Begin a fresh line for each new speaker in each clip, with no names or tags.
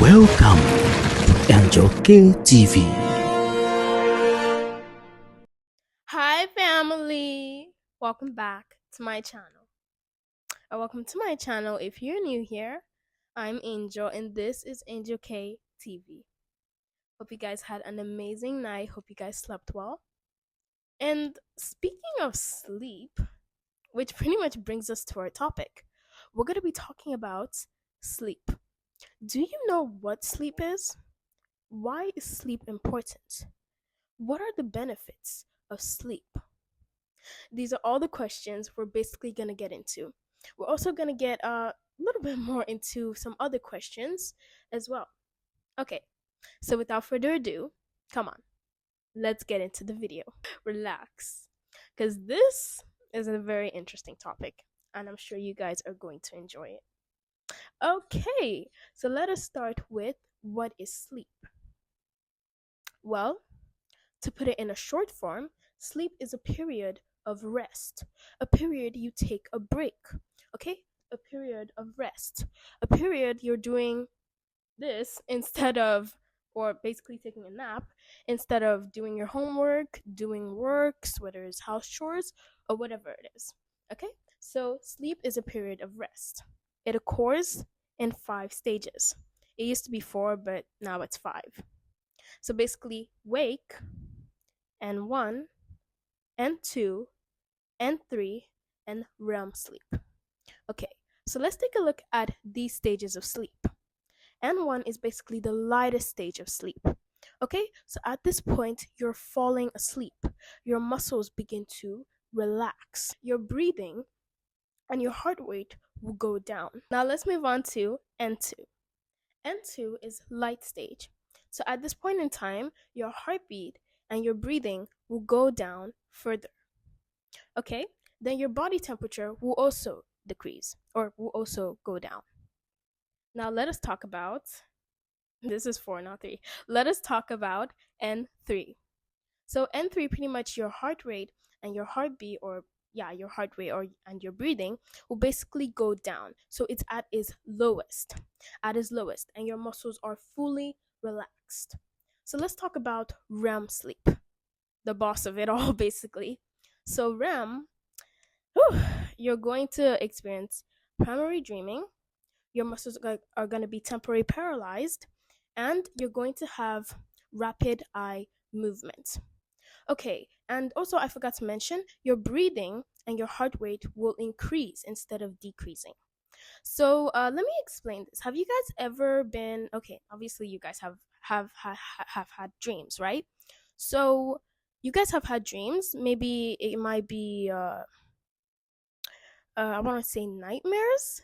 Welcome to Angel K TV.
Hi, family. Welcome back to my channel. Or welcome to my channel. If you're new here, I'm Angel, and this is Angel K TV. Hope you guys had an amazing night. Hope you guys slept well. And speaking of sleep, which pretty much brings us to our topic, we're going to be talking about sleep. Do you know what sleep is? Why is sleep important? What are the benefits of sleep? These are all the questions we're basically going to get into. We're also going to get a little bit more into some other questions as well. Okay, so without further ado, come on, let's get into the video. Relax, because this is a very interesting topic, and I'm sure you guys are going to enjoy it. Okay, so let us start with what is sleep? Well, to put it in a short form, sleep is a period of rest, a period you take a break, okay? A period of rest, a period you're doing this instead of, or basically taking a nap, instead of doing your homework, doing works, whether it's house chores or whatever it is, okay? So, sleep is a period of rest. It occurs in 5 stages. It used to be four, but now it's five. So, basically, wake, and one, and two, and three, and REM sleep. Okay, so let's take a look at these stages of sleep. N1 is basically the lightest stage of sleep. Okay, so at this point, you're falling asleep. Your muscles begin to relax. Your breathing and your heart rate will go down. Now let's move on to N2. N2 is light stage. So at this point in time, your heartbeat and your breathing will go down further. Okay? Then your body temperature will also decrease or will also go down. Now let us talk about this is 4, not 3. Let us talk about N3. So N3 pretty much your heart rate and your heartbeat or yeah, your heart rate or and your breathing will basically go down. So it's at its lowest. At its lowest and your muscles are fully relaxed. So let's talk about REM sleep. The boss of it all basically. So REM, whew, you're going to experience primary dreaming. Your muscles are going to be temporarily paralyzed, and you're going to have rapid eye movement. Okay, and also I forgot to mention your breathing and your heart rate will increase instead of decreasing. So let me explain this. Have you guys ever been okay? Obviously, you guys have had dreams, right? So you guys have had dreams. Maybe it might be I want to say nightmares,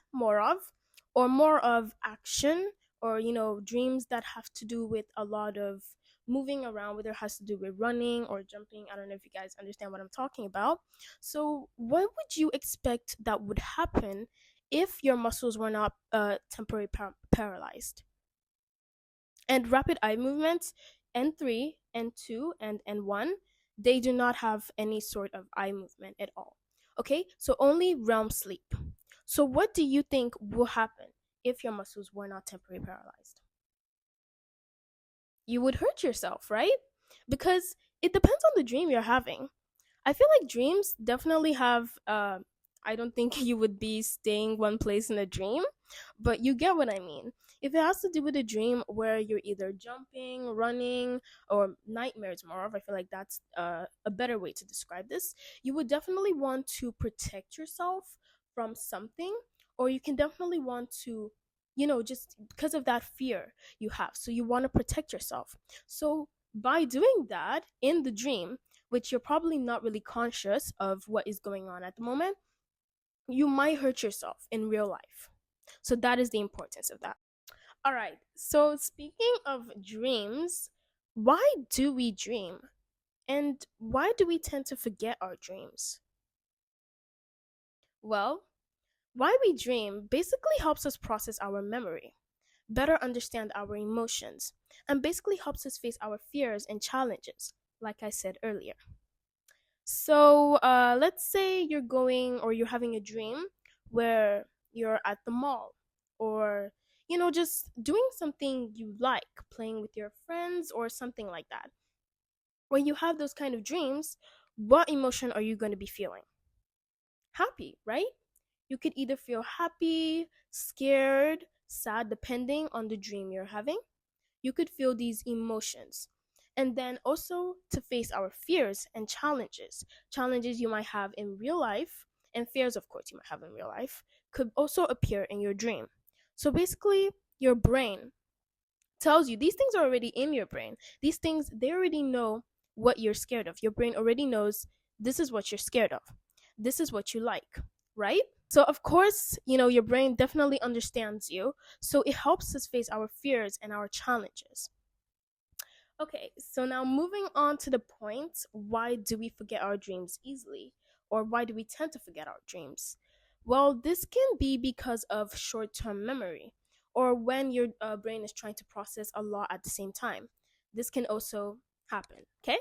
or more of action, or dreams that have to do with a lot of moving around, whether it has to do with running or jumping. I don't know if you guys understand what I'm talking about. So, what would you expect that would happen if your muscles were not temporarily paralyzed? And rapid eye movements, N3, N2, and N1, they do not have any sort of eye movement at all. Okay, so only REM sleep. So, what do you think will happen if your muscles were not temporarily paralyzed? You would hurt yourself, right? Because it depends on the dream you're having. I feel like dreams definitely have. I don't think you would be staying one place in a dream, but you get what I mean. If it has to do with a dream where you're either jumping, running, or nightmares, more of, I feel like that's a better way to describe this. You would definitely want to protect yourself from something, or you can definitely want to, just because of that fear you have. So you want to protect yourself. So by doing that in the dream, which you're probably not really conscious of what is going on at the moment, you might hurt yourself in real life. So that is the importance of that. All right. So speaking of dreams, why do we dream? And why do we tend to forget our dreams? Well, why we dream basically helps us process our memory, better understand our emotions, and basically helps us face our fears and challenges, like I said earlier. So let's say you're going or you're having a dream where you're at the mall or just doing something you like, playing with your friends or something like that. When you have those kind of dreams, what emotion are you going to be feeling? Happy, right? You could either feel happy, scared, sad, depending on the dream you're having. You could feel these emotions. And then also to face our fears and challenges you might have in real life, and fears, of course, you might have in real life, could also appear in your dream. So basically, your brain tells you these things are already in your brain. These things, they already know what you're scared of. Your brain already knows this is what you're scared of, this is what you like, right? So, of course, your brain definitely understands you. So, it helps us face our fears and our challenges. Okay, so now moving on to the point, why do we forget our dreams easily? Or why do we tend to forget our dreams? Well, this can be because of short term memory, or when your brain is trying to process a lot at the same time. This can also happen, okay?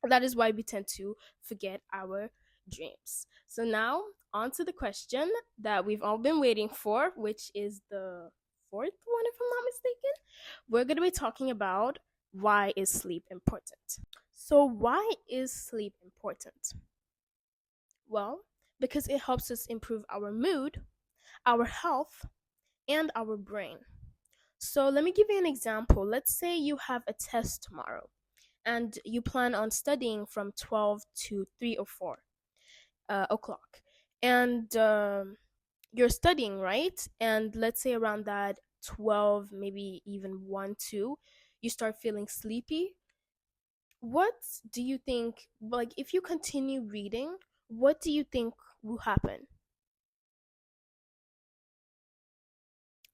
That is why we tend to forget our dreams. So now, on to the question that we've all been waiting for, which is the fourth one, if I'm not mistaken. We're going to be talking about, why is sleep important? So, why is sleep important? Well, because it helps us improve our mood, our health, and our brain. So, let me give you an example. Let's say you have a test tomorrow and you plan on studying from 12 to 3 or 4 o'clock. And you're studying, right? And let's say around that 12, maybe even 1, 2, you start feeling sleepy. What do you think, like, if you continue reading, what do you think will happen?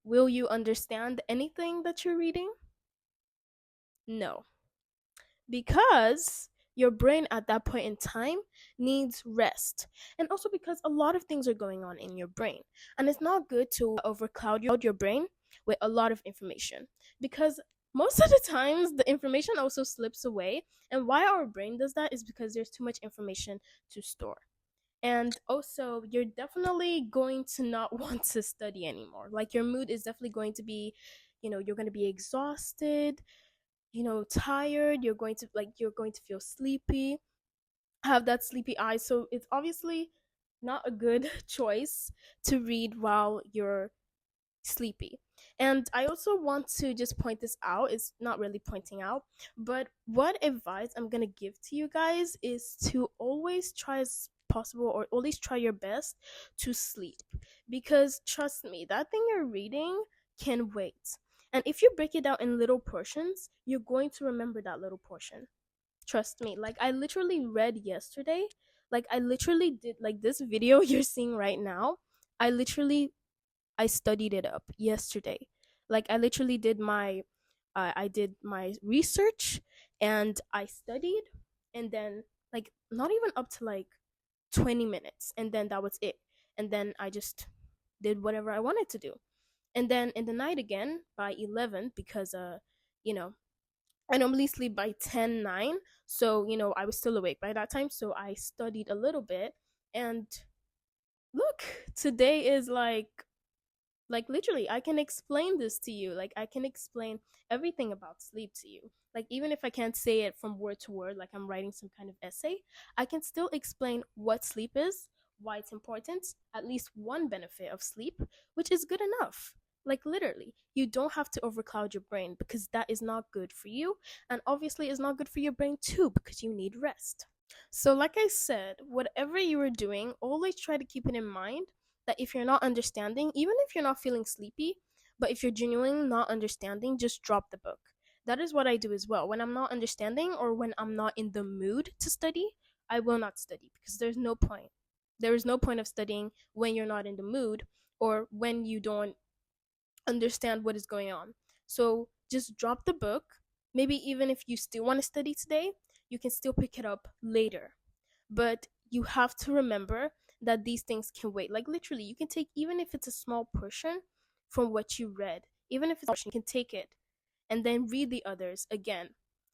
Will you understand anything that you're reading? No, because your brain at that point in time needs rest. And also because a lot of things are going on in your brain. And it's not good to overcloud your brain with a lot of information, because most of the times the information also slips away. And why our brain does that is because there's too much information to store. And also, you're definitely going to not want to study anymore. Like, your mood is definitely going to be, you're going to be exhausted, tired. You're going to feel sleepy, have that sleepy eye. So it's obviously not a good choice to read while you're sleepy. And I also want to just point this out. It's not really pointing out, but what advice I'm going to give to you guys is to always try as possible, or always try your best to sleep, because trust me, that thing you're reading can wait. And if you break it down in little portions, you're going to remember that little portion. Trust me. Like, I literally read yesterday. Like, I literally did, like, this video you're seeing right now. I literally I studied it up yesterday. Like, I literally did my research, and I studied, and then, like, not even up to like 20 minutes, and then that was it. And then I just did whatever I wanted to do. And then in the night again by 11, because you know, I normally sleep by 10, 9. So, I was still awake by that time, so I studied a little bit. And look, today is like literally, I can explain this to you. Like, I can explain everything about sleep to you. Like, even if I can't say it from word to word, like I'm writing some kind of essay, I can still explain what sleep is, why it's important, at least one benefit of sleep, which is good enough. Like, literally, you don't have to overcloud your brain, because that is not good for you. And obviously it's not good for your brain too, because you need rest. So, like I said, whatever you are doing, always try to keep it in mind that if you're not understanding, even if you're not feeling sleepy, but if you're genuinely not understanding, just drop the book. That is what I do as well. When I'm not understanding, or when I'm not in the mood to study, I will not study, because there's no point. There is no point of studying when you're not in the mood, or when you don't understand what is going on. So just drop the book. Maybe even if you still want to study today, you can still pick it up later. But you have to remember that these things can wait. Like, literally, you can take, even if it's a small portion from what you read, even if it's a portion, you can take it and then read the others again.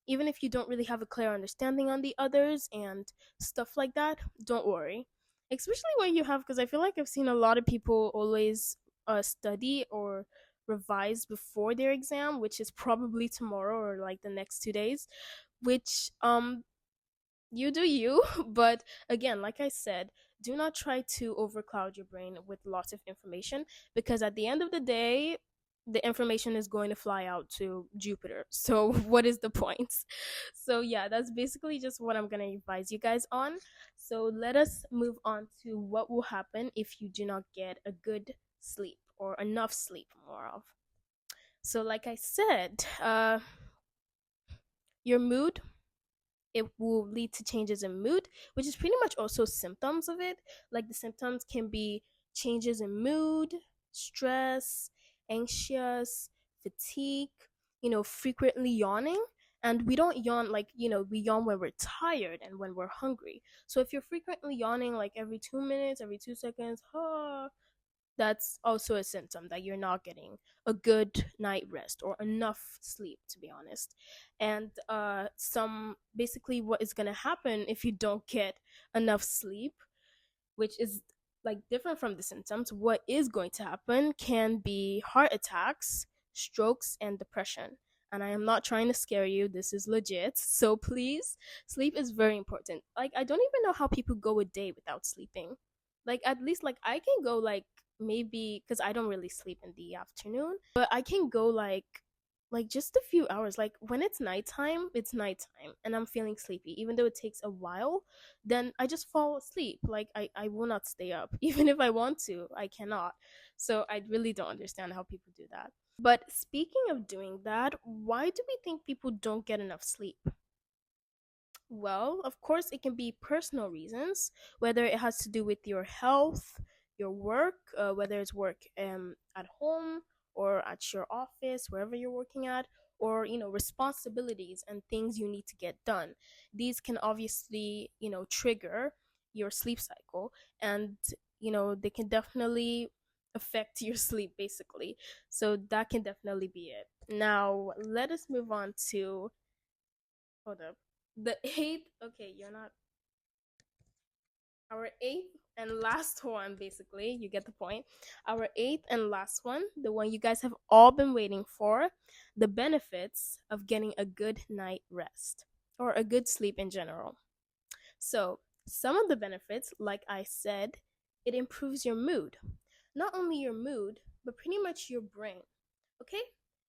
Even if you don't really have a clear understanding on the others and stuff like that, don't worry. Especially when you have, because I feel like I've seen a lot of people always study or revise before their exam, which is probably tomorrow or like the next 2 days, which you do you. But again, like I said, do not try to overcloud your brain with lots of information, because at the end of the day, the information is going to fly out to Jupiter. So what is the point? So yeah, that's basically just what I'm going to advise you guys on. So let us move on to what will happen if you do not get a good sleep, or enough sleep more of. So like I said, your mood, it will lead to changes in mood, which is pretty much also symptoms of it. Like the symptoms can be changes in mood, stress, anxious, fatigue, frequently yawning. And we don't yawn like, we yawn when we're tired and when we're hungry. So if you're frequently yawning like every 2 minutes, every 2 seconds, that's also a symptom that you're not getting a good night rest or enough sleep, to be honest. And some basically what is going to happen if you don't get enough sleep, which is like different from the symptoms, what is going to happen can be heart attacks, strokes, and depression. And I am not trying to scare you, this is legit. So please, sleep is very important. Like, I don't even know how people go a day without sleeping. Like, at least like I can go like, maybe because I don't really sleep in the afternoon, but I can go like just a few hours. Like when it's nighttime and I'm feeling sleepy, even though it takes a while, then I just fall asleep. Like I will not stay up. Even if I want to, I cannot. So I really don't understand how people do that. But speaking of doing that, why do we think people don't get enough sleep? Well, of course, it can be personal reasons, whether it has to do with your health, your work, whether it's work at home or at your office, wherever you're working at, or responsibilities and things you need to get done. These can obviously trigger your sleep cycle, and they can definitely affect your sleep, basically. So that can definitely be it. Now let us move on to, hold up, the eighth. Okay, you're not. Our eighth and last one, basically, you get the point. Our eighth and last one, the one you guys have all been waiting for, the benefits of getting a good night rest, or a good sleep in general. So, some of the benefits, like I said, it improves your mood. Not only your mood, but pretty much your brain. Okay?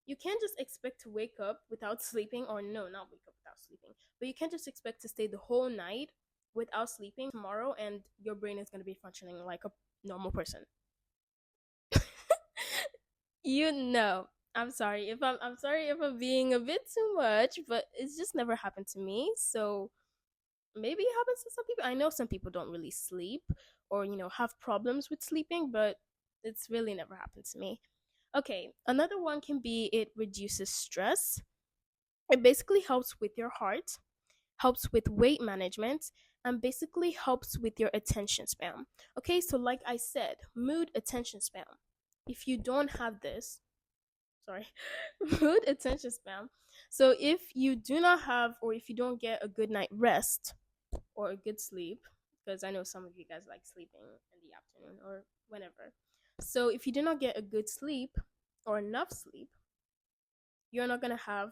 You can't just expect to wake up without sleeping, or no, not wake up without sleeping, but you can't just expect to stay the whole night without sleeping tomorrow and your brain is going to be functioning like a normal person. You know, I'm sorry if I'm being a bit too much, but it's just never happened to me. So maybe it happens to some people. I know some people don't really sleep, or have problems with sleeping, but it's really never happened to me. Okay, another one can be it reduces stress. It basically helps with your heart, helps with weight management, and basically helps with your attention span. Okay, so like I said, mood, attention span. If you don't have this, sorry, mood, attention span. So if you do not have, or if you don't get a good night rest or a good sleep, because I know some of you guys like sleeping in the afternoon or whenever. So if you do not get a good sleep or enough sleep, you're not going to have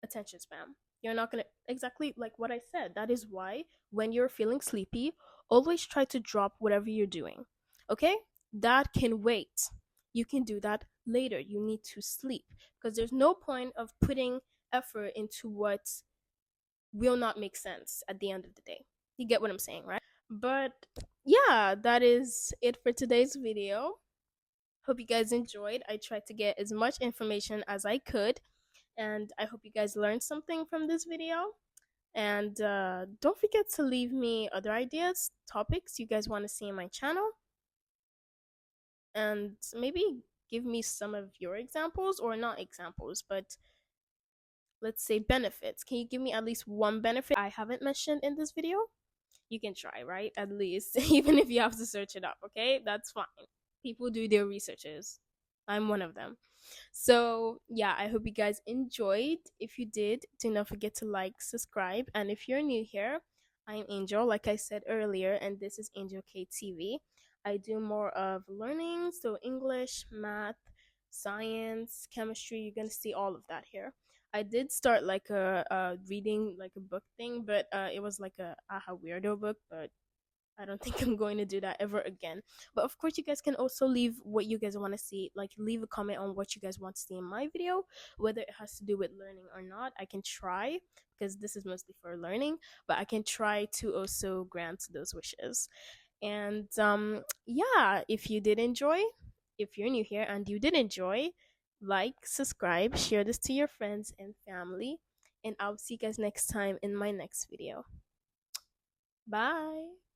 attention span. You're not going to, exactly like what I said. That is why when you're feeling sleepy, always try to drop whatever you're doing. Okay? That can wait. You can do that later. You need to sleep, because there's no point of putting effort into what will not make sense at the end of the day. You get what I'm saying, right? But yeah, that is it for today's video. Hope you guys enjoyed. I tried to get as much information as I could, and I hope you guys learned something from this video. And don't forget to leave me other ideas, topics you guys want to see in my channel, and maybe give me some of your examples, or not examples, but let's say benefits. Can you give me at least one benefit I haven't mentioned in this video? You can try, right? At least, even if you have to search it up, okay? That's fine. People do their researches. I'm one of them. So, yeah, I hope you guys enjoyed. If you did, do not forget to like, subscribe, and if you're new here, I'm Angel, like I said earlier, and this is Angel K TV. I do more of learning, so English, math, science, chemistry. You're gonna see all of that here. I did start like a reading like a book thing, but it was like a aha weirdo book, but I don't think I'm going to do that ever again. But of course, you guys can also leave what you guys want to see. Like, leave a comment on what you guys want to see in my video, whether it has to do with learning or not. I can try, because this is mostly for learning, but I can try to also grant those wishes. And yeah, if you did enjoy, if you're new here and you did enjoy, like, subscribe, share this to your friends and family. And I'll see you guys next time in my next video. Bye.